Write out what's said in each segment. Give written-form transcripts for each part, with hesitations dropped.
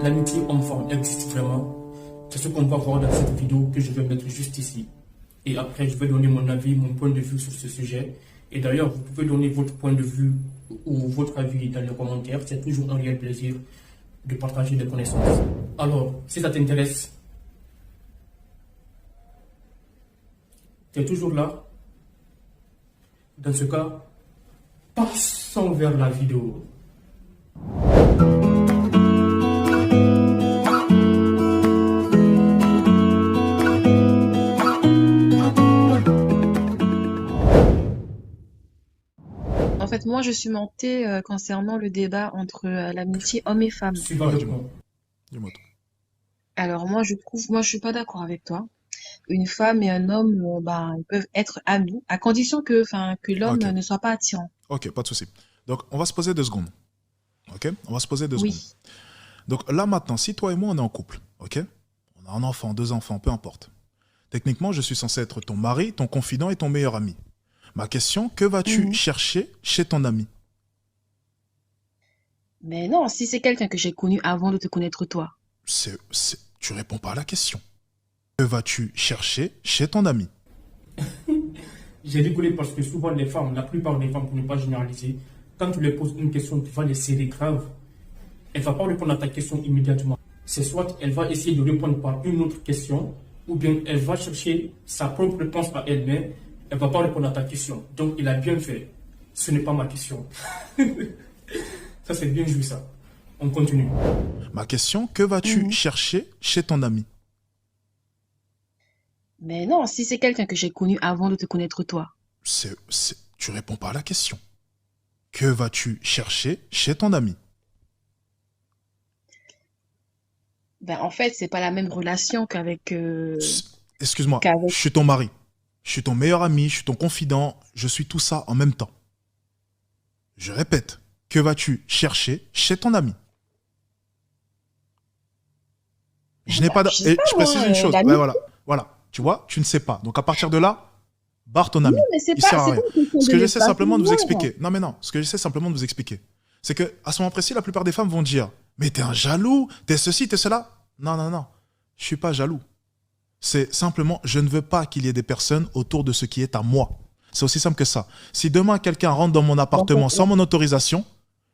L'amitié homme-femme existe vraiment. C'est ce qu'on va voir dans cette vidéo que je vais mettre juste ici. Et après, je vais donner mon avis, mon point de vue sur ce sujet. Et d'ailleurs, vous pouvez donner votre point de vue ou votre avis dans les commentaires. C'est toujours un réel plaisir de partager des connaissances. Alors, si ça t'intéresse, tu es toujours là. Dans ce cas, passons vers la vidéo. En fait, moi, je suis montée concernant le débat entre l'amitié homme et femme. Suivant le point. Dis-moi tout. Alors, moi, je suis pas d'accord avec toi. Une femme et un homme, ils peuvent être amis, à condition que l'homme Ok, ne soit pas attirant. ok, pas de souci. Donc, on va se poser 2 secondes. Ok? On va se poser 2 secondes. Oui. Donc, là, maintenant, si toi et moi, on est en couple, ok? On a un enfant, 2 enfants, peu importe. Techniquement, je suis censé être ton mari, ton confident et ton meilleur ami. Ma question, que vas-tu Mhm. chercher chez ton ami? Mais non, si c'est quelqu'un que j'ai connu avant de te connaître toi. Tu réponds pas à la question. Que vas-tu chercher chez ton ami? J'ai rigolé parce que souvent les femmes, la plupart des femmes, pour ne pas généraliser, quand tu leur poses une question qui va les serrer grave, elle ne va pas répondre à ta question immédiatement. C'est soit elle va essayer de répondre par une autre question, ou bien elle va chercher sa propre réponse à elle-même, elle ne va pas répondre à ta question. Donc il a bien fait. Ce n'est pas ma question. Ça c'est bien joué ça. On continue. Ma question, que vas-tu Mhm. chercher chez ton ami? Mais non, si c'est quelqu'un que j'ai connu avant de te connaître toi. Tu réponds pas à la question. Que vas-tu chercher chez ton ami? Ben, en fait, c'est pas la même relation Excuse-moi, je qu'avec. suis ton mari. Je suis ton meilleur ami, je suis ton confident, je suis tout ça en même temps. Je répète, que vas-tu chercher chez ton ami? Je n'ai Ben, pas... je sais Et pas je moi, précise une chose, ouais, l'ami. voilà, voilà, tu vois, tu ne sais pas. Donc à partir de là, barre ton Non, ami. mais Il sert à c'est pas rien. une question Ce de que ne j'essaie pas simplement de vous vouloir. expliquer, non mais non, ce que j'essaie simplement de vous expliquer, c'est que à ce moment précis, la plupart des femmes vont dire, mais t'es un jaloux, t'es ceci, t'es cela. Non, non, non, je suis pas jaloux. C'est simplement, je ne veux pas qu'il y ait des personnes autour de ce qui est à moi. C'est aussi simple que ça. Si demain quelqu'un rentre dans mon Donc, appartement sans mon autorisation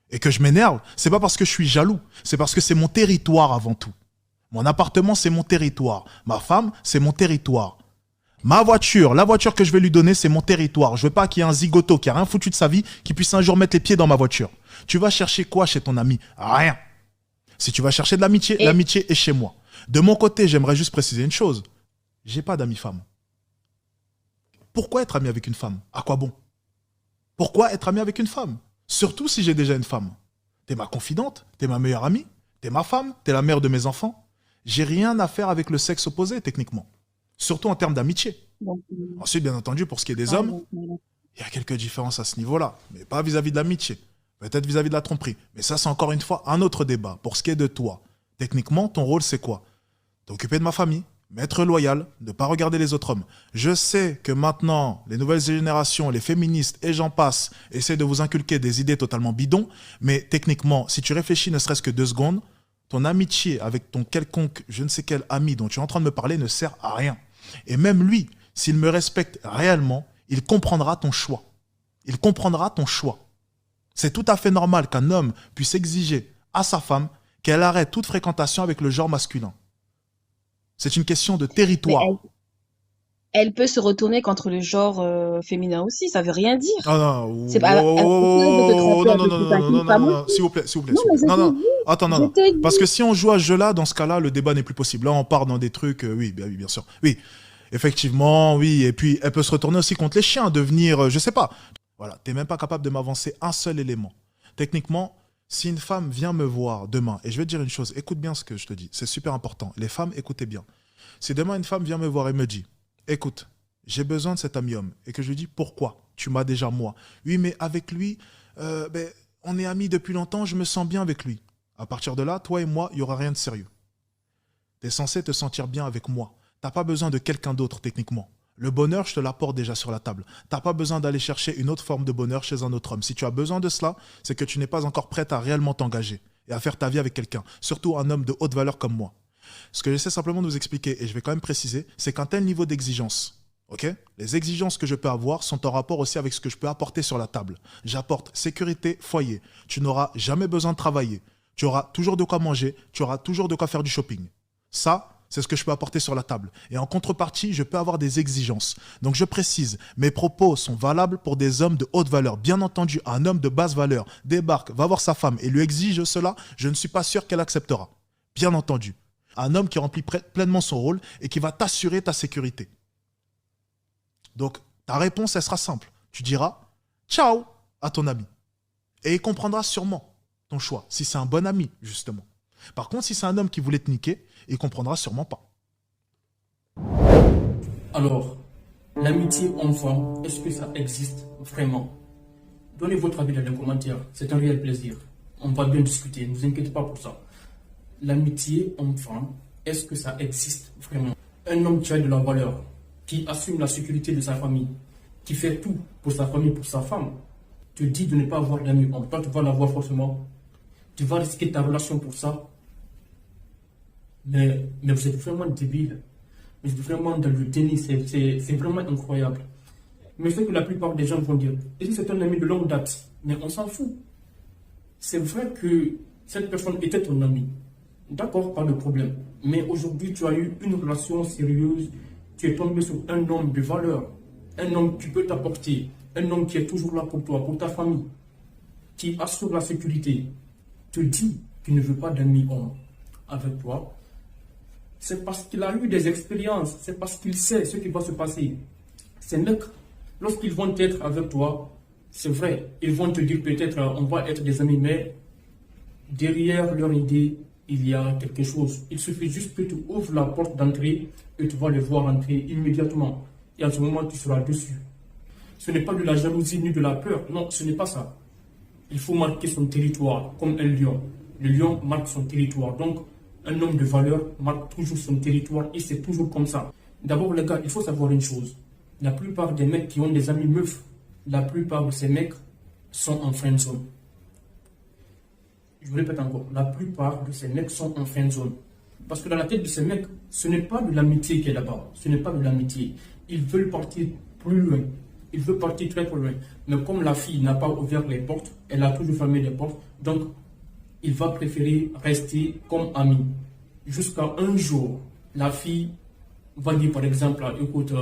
et que je m'énerve, c'est pas parce que je suis jaloux, c'est parce que c'est mon territoire avant tout. Mon appartement, c'est mon territoire. Ma femme, c'est mon territoire. Ma voiture, la voiture que je vais lui donner, c'est mon territoire. Je veux pas qu'il y ait un zigoto qui a rien foutu de sa vie qui puisse un jour mettre les pieds dans ma voiture. Tu vas chercher quoi chez ton ami? Rien. Si tu vas chercher de l'amitié, et, l'amitié est chez moi. De mon côté, j'aimerais juste préciser une chose. J'ai pas d'amis femmes. Pourquoi être ami avec une femme? À quoi bon? Pourquoi être ami avec une femme? Surtout si j'ai déjà une femme. T'es ma confidente, t'es ma meilleure amie, t'es ma femme, t'es la mère de mes enfants. J'ai rien à faire avec le sexe opposé, techniquement. Surtout en termes d'amitié. donc, Ensuite, bien entendu, pour ce qui est des ouais, hommes, il y a quelques différences à ce niveau-là, mais pas vis-à-vis de l'amitié. Peut-être vis-à-vis de la tromperie. Mais ça, c'est encore une fois un autre débat. Pour ce qui est de toi, techniquement, ton rôle, c'est quoi? T'occuper de ma famille, m'être loyal, ne pas regarder les autres hommes. Je sais que maintenant, les nouvelles générations, les féministes et j'en passe, essaient de vous inculquer des idées totalement bidons, mais techniquement, si tu réfléchis ne serait-ce que 2 secondes, ton amitié avec ton quelconque, je ne sais quel ami dont tu es en train de me parler ne sert à rien. Et même lui, s'il me respecte réellement, il comprendra ton choix. Il comprendra ton choix. C'est tout à fait normal qu'un homme puisse exiger à sa femme qu'elle arrête toute fréquentation avec le genre masculin. C'est une question de mais elle, territoire. elle peut se retourner contre le genre féminin aussi, ça veut rien dire. Ah non, C'est pas, elle peut te tromper non, non, avec non, une non, non, non, femme non, aussi. non, s'il vous plaît, s'il vous plaît, Non, s'il vous mais plaît. Non, non, attends, non, je non. te Parce que dis, si on joue à ce jeu-là, dans ce cas-là, le débat n'est plus possible. Là, on part dans des trucs, oui, oui, bien sûr. Oui, effectivement, oui. Et puis, elle peut se retourner aussi contre les chiens, devenir, je sais pas. Voilà, t'es même pas capable de m'avancer un seul élément. Techniquement, si une femme vient me voir demain, et je vais te dire une chose, écoute bien ce que je te dis, c'est super important. Les femmes, écoutez bien. Si demain une femme vient me voir et me dit, écoute, j'ai besoin de cet ami homme, et que je lui dis, pourquoi? Tu m'as déjà moi. Oui, mais avec lui, on est amis depuis longtemps, je me sens bien avec lui. À partir de là, toi et moi, il n'y aura rien de sérieux. Tu es censé te sentir bien avec moi. T'as pas besoin de quelqu'un d'autre, techniquement. Le bonheur, je te l'apporte déjà sur la table. T'as pas besoin d'aller chercher une autre forme de bonheur chez un autre homme. Si tu as besoin de cela, c'est que tu n'es pas encore prête à réellement t'engager. et à faire ta vie avec quelqu'un, surtout un homme de haute valeur comme moi. Ce que j'essaie simplement de vous expliquer, et je vais quand même préciser, c'est qu'un tel niveau d'exigence, ok, les exigences que je peux avoir sont en rapport aussi avec ce que je peux apporter sur la table. J'apporte sécurité, foyer. Tu n'auras jamais besoin de travailler. Tu auras toujours de quoi manger, tu auras toujours de quoi faire du shopping. Ça, c'est ce que je peux apporter sur la table. Et en contrepartie, je peux avoir des exigences. Donc je précise, mes propos sont valables pour des hommes de haute valeur. Bien entendu, un homme de basse valeur débarque, va voir sa femme et lui exige cela, je ne suis pas sûr qu'elle acceptera. Bien entendu. Un homme qui remplit pleinement son rôle et qui va t'assurer ta sécurité. Donc, ta réponse, elle sera simple. Tu diras « ciao » à ton ami. Et il comprendra sûrement ton choix, si c'est un bon ami, justement. Par contre, si c'est un homme qui voulait te niquer, il comprendra sûrement pas. Alors, l'amitié homme-femme, est-ce que ça existe vraiment? Donnez votre avis dans les commentaires, c'est un réel plaisir. On va bien discuter, ne vous inquiétez pas pour ça. L'amitié homme-femme, est-ce que ça existe vraiment? Un homme qui a de la valeur, qui assume la sécurité de sa famille, qui fait tout pour sa famille, pour sa femme, te dit de ne pas avoir d'amis homme. Toi, tu vas l'avoir forcément. Tu vas risquer ta relation pour ça. Mais vous êtes vraiment débile. Vous êtes vraiment dans le déni. C'est vraiment incroyable. Mais je sais que la plupart des gens vont dire, et si c'est un ami de longue date, mais on s'en fout. C'est vrai que cette personne était ton ami. D'accord, pas de problème. Mais aujourd'hui, tu as eu une relation sérieuse. Tu es tombé sur un homme de valeur. Un homme qui peut t'apporter. Un homme qui est toujours là pour toi, pour ta famille. Qui assure la sécurité. Te dit qu'il ne veut pas d'amis homme avec toi. C'est parce qu'il a eu des expériences. C'est parce qu'il sait ce qui va se passer. Ces mecs, lorsqu'ils vont être avec toi, c'est vrai, ils vont te dire peut-être on va être des amis, mais derrière leur idée, il y a quelque chose. Il suffit juste que tu ouvres la porte d'entrée et tu vas les voir entrer immédiatement. Et à ce moment, tu seras dessus. Ce n'est pas de la jalousie ni de la peur. Non, ce n'est pas ça. Il faut marquer son territoire comme un lion. Le lion marque son territoire. Donc, un homme de valeur marque toujours son territoire et c'est toujours comme ça. D'abord, les gars, il faut savoir une chose. La plupart des mecs qui ont des amis meufs, la plupart de ces mecs sont en friendzone. Je vous répète encore, la plupart de ces mecs sont en friendzone. Parce que dans la tête de ces mecs, ce n'est pas de l'amitié qui est là-bas. Ce n'est pas de l'amitié. Ils veulent partir plus loin. Ils veulent partir très loin. Mais comme la fille n'a pas ouvert les portes, elle a toujours fermé les portes. Donc, il va préférer rester comme ami. Jusqu'à un jour, la fille va dire par exemple, écoute,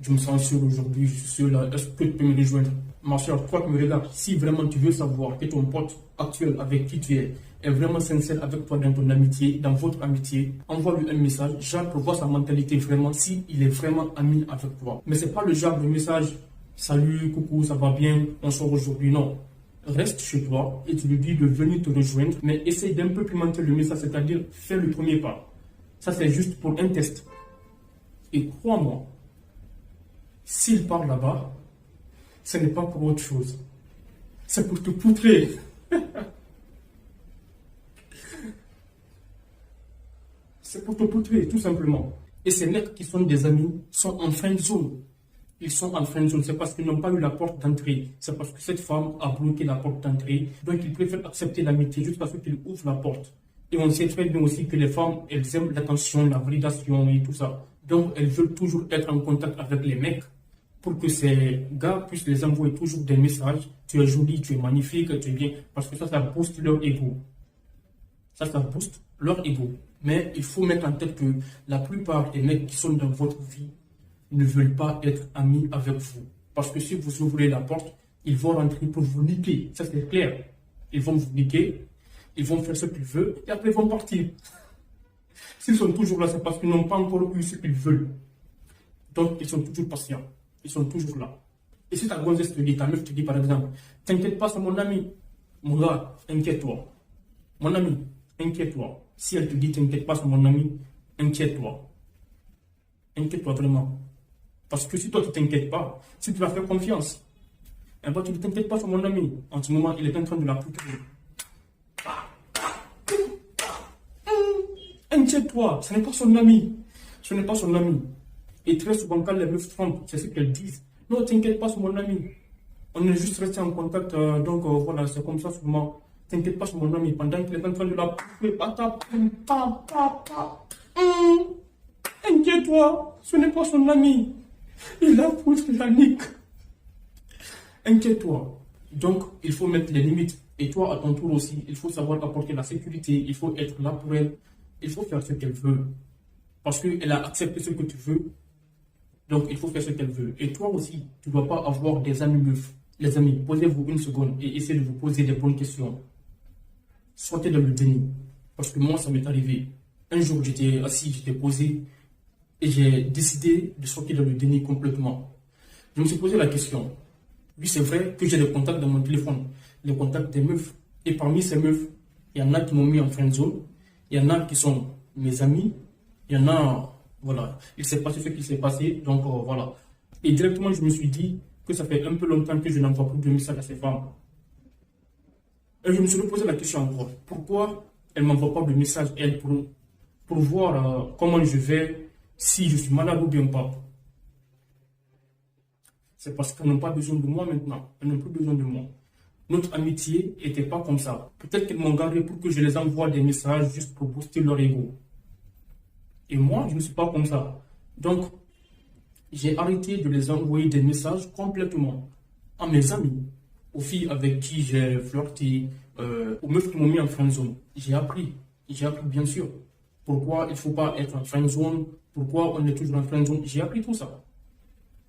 je me sens sûr aujourd'hui, je suis sûr là, est-ce que tu peux me rejoindre? Ma soeur, toi qui me regardes, si vraiment tu veux savoir que ton pote actuel avec qui tu es vraiment sincère avec toi dans ton amitié, dans votre amitié, envoie-lui un message, genre pour voir sa mentalité vraiment, s'il est vraiment ami avec toi. Mais c'est pas le genre de message, salut, coucou, ça va bien, on sort aujourd'hui, non. Reste chez toi et tu lui dis de venir te rejoindre, mais essaye d'un peu pimenter le message, c'est-à-dire fais le premier pas. Ça, c'est juste pour un test. Et crois-moi, s'il part là-bas, ce n'est pas pour autre chose. C'est pour te poutrer. C'est pour te poutrer, tout simplement. Et ces mecs qui sont des amis sont en fin de zone. Ils sont en fin de zone. C'est parce qu'ils n'ont pas eu la porte d'entrée. C'est parce que cette femme a bloqué la porte d'entrée. Donc ils préfèrent accepter l'amitié juste parce qu'ils ouvrent la porte. Et on sait très bien aussi que les femmes, elles aiment l'attention, la validation et tout ça. Donc elles veulent toujours être en contact avec les mecs pour que ces gars puissent les envoyer toujours des messages. Tu es jolie, tu es magnifique, tu es bien. Parce que ça booste leur ego. Ça booste leur ego. Mais il faut mettre en tête que la plupart des mecs qui sont dans votre vie ne veulent pas être amis avec vous. Parce que si vous ouvrez la porte, ils vont rentrer pour vous niquer. Ça, c'est clair. Ils vont vous niquer, ils vont faire ce qu'ils veulent, et après ils vont partir. S'ils sont toujours là, c'est parce qu'ils n'ont pas encore eu ce qu'ils veulent. Donc, ils sont toujours patients. Ils sont toujours là. Et si ta gonzesse te dit, ta meuf te dit par exemple, t'inquiète pas, c'est mon ami. Mon gars, inquiète-toi. Mon ami, inquiète-toi. Si elle te dit, t'inquiète pas, c'est mon ami, inquiète-toi. Inquiète-toi vraiment. Parce que si toi, tu ne t'inquiètes pas, si tu vas faire confiance, eh ben, tu ne t'inquiètes pas sur mon ami. En ce moment, il est en train de la poutrer. Inquiète-toi, ce n'est pas son ami. Ce n'est pas son ami. Et très souvent, quand les meufs trompent, c'est ce qu'elles disent. Non, t'inquiète pas sur mon ami. On est juste resté en contact, donc voilà, c'est comme ça souvent. T'inquiète pas sur mon ami, pendant qu'il est en train de la pouffer, inquiète-toi, ce n'est pas son ami. Il la pousse, il la nique. Inquiète-toi. Donc, il faut mettre les limites. Et toi, à ton tour aussi, il faut savoir apporter la sécurité. Il faut être là pour elle. Il faut faire ce qu'elle veut. Parce qu'elle a accepté ce que tu veux. Donc, il faut faire ce qu'elle veut. Et toi aussi, tu ne dois pas avoir des amis meufs. Les amis, posez-vous une seconde et essayez de vous poser des bonnes questions. Sortez dans le déni. Parce que moi, ça m'est arrivé. Un jour, j'étais assis, j'étais posé. Et j'ai décidé de sortir dans le déni complètement. Je me suis posé la question. Oui, c'est vrai que j'ai des contacts dans mon téléphone. Les contacts des meufs. Et parmi ces meufs, il y en a qui m'ont mis en friend zone. Il y en a qui sont mes amis. Il y en a, voilà. Il s'est passé ce qui s'est passé. Donc, voilà. Et directement, je me suis dit que ça fait un peu longtemps que je n'envoie plus de messages à ces femmes. Et je me suis reposé la question encore. Pourquoi elles ne m'envoient pas de messages, elles, pour voir comment je vais, si je suis malade ou bien pas. C'est parce qu'elles n'ont pas besoin de moi maintenant. Elles n'ont plus besoin de moi. Notre amitié n'était pas comme ça. Peut-être qu'elles m'ont gardé pour que je les envoie des messages juste pour booster leur ego. Et moi, je ne suis pas comme ça. Donc, j'ai arrêté de les envoyer des messages complètement à mes amis, aux filles avec qui j'ai flirté, aux meufs qui m'ont mis en friendzone. J'ai appris bien sûr. Pourquoi il ne faut pas être en friendzone, pourquoi on est toujours en friendzone. J'ai appris tout ça.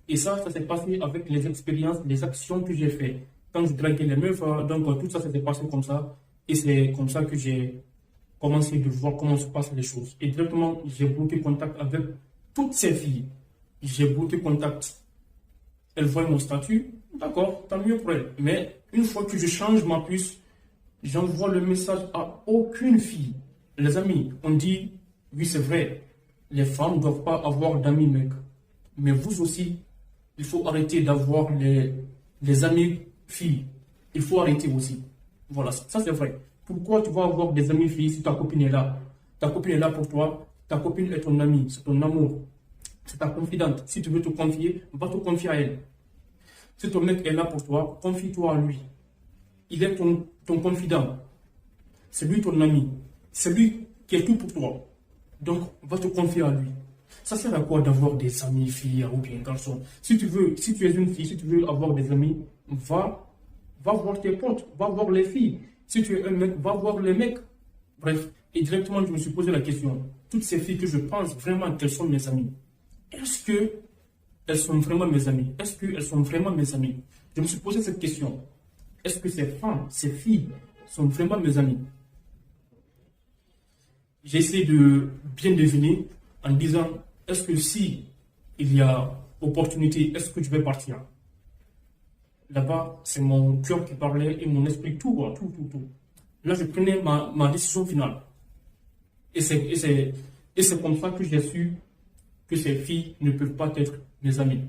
Et ça s'est passé avec les expériences, les actions que j'ai faites. Quand je draguais les meufs, donc tout ça s'est passé comme ça. Et c'est comme ça que j'ai commencé de voir comment se passent les choses. Et directement, j'ai bloqué contact avec toutes ces filles. J'ai bloqué contact. Elles voient mon statut, d'accord, tant mieux pour elles. Mais une fois que je change ma puce, j'envoie le message à aucune fille. Les amis, on dit, oui c'est vrai, les femmes ne doivent pas avoir d'amis mecs. Mais vous aussi, il faut arrêter d'avoir les amis filles. Il faut arrêter aussi. Voilà, ça c'est vrai. Pourquoi tu vas avoir des amis filles si ta copine est là? Ta copine est là pour toi, ta copine est ton amie, c'est ton amour. C'est ta confidente. Si tu veux te confier, va te confier à elle. Si ton mec est là pour toi, confie-toi à lui. Il est ton confident. C'est lui ton ami. C'est lui qui est tout pour toi. Donc, va te confier à lui. Ça sert à quoi d'avoir des amis filles ou bien garçons? Si tu es une fille, si tu veux avoir des amis, va voir tes potes, va voir les filles. Si tu es un mec, va voir les mecs. Bref, et directement, je me suis posé la question. Toutes ces filles que je pense vraiment qu'elles sont mes amies. Est-ce qu'elles sont vraiment mes amies? Est-ce qu'elles sont vraiment mes amies? Je me suis posé cette question. Est-ce que ces femmes, ces filles sont vraiment mes amies? J'ai essayé de bien deviner en disant, est-ce que si il y a opportunité, est-ce que je vais partir? Là-bas, c'est mon cœur qui parlait et mon esprit, tout. Là, je prenais ma décision finale. Et c'est comme ça que j'ai su que ces filles ne peuvent pas être mes amies.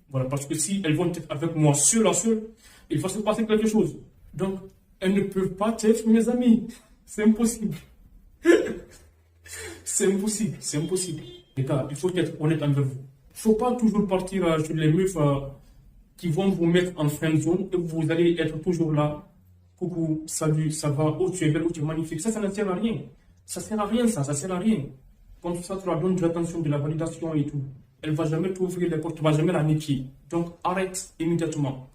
Voilà, parce que si elles vont être avec moi seule à seule, il va se passer quelque chose. Donc, elles ne peuvent pas être mes amies. C'est impossible. C'est impossible. Les gars, il faut être honnête envers vous. Il ne faut pas toujours partir sur les meufs qui vont vous mettre en friend zone et vous allez être toujours là. Coucou, salut, ça va, oh tu es belle, oh tu es magnifique. Ça ne sert à rien. Ça sert à rien, ça sert à rien. Comme ça, tu leur donnes de l'attention, de la validation et tout. Elle ne va jamais t'ouvrir les portes, tu ne vas jamais la niquer. Donc, arrête immédiatement.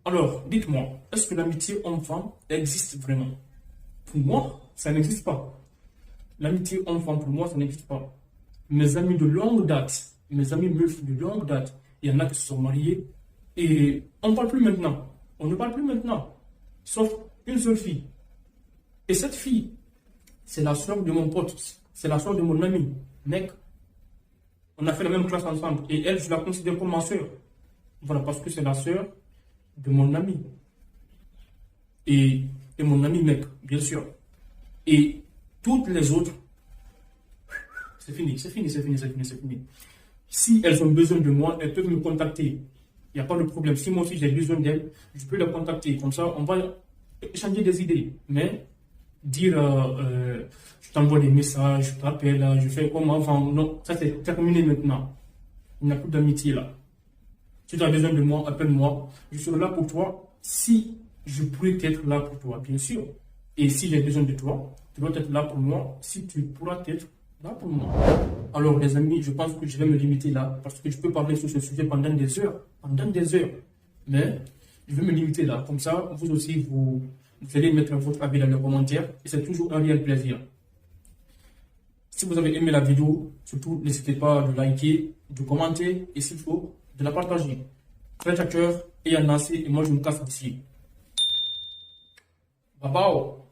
Alors, dites-moi, est-ce que l'amitié homme-femme existe vraiment? Pour moi, ça n'existe pas. L'amitié homme-femme, pour moi, ça n'existe pas. Mes amis de longue date, mes amis meufs de longue date, il y en a qui se sont mariés et on ne parle plus maintenant. On ne parle plus maintenant. Sauf une seule fille. Et cette fille, c'est la soeur de mon pote. C'est la soeur de mon ami. Mec, on a fait la même classe ensemble. Et elle, je la considère comme ma soeur. Voilà, parce que c'est la soeur de mon ami. Et mon ami mec, bien sûr. Et toutes les autres, c'est fini. Si elles ont besoin de moi, elles peuvent me contacter. Il n'y a pas de problème. Si moi aussi j'ai besoin d'elles, je peux les contacter. Comme ça, on va échanger des idées. Mais dire, je t'envoie des messages, je t'appelle, je fais comme avant. Non, ça c'est terminé maintenant. Il n'y a plus d'amitié là. Si tu as besoin de moi, appelle-moi. Je serai là pour toi si je pourrais être là pour toi, bien sûr. Et si j'ai besoin de toi, tu dois être là pour moi, si tu pourras être là pour moi. Alors les amis, je pense que je vais me limiter là, parce que je peux parler sur ce sujet pendant des heures. Mais je vais me limiter là, comme ça, vous aussi, vous allez mettre votre avis dans les commentaires, et c'est toujours un réel plaisir. Si vous avez aimé la vidéo, surtout n'hésitez pas à liker, de commenter, et s'il faut, de la partager. Très à cœur, et à Nassé, et moi je me casse d'ici. Bye bye.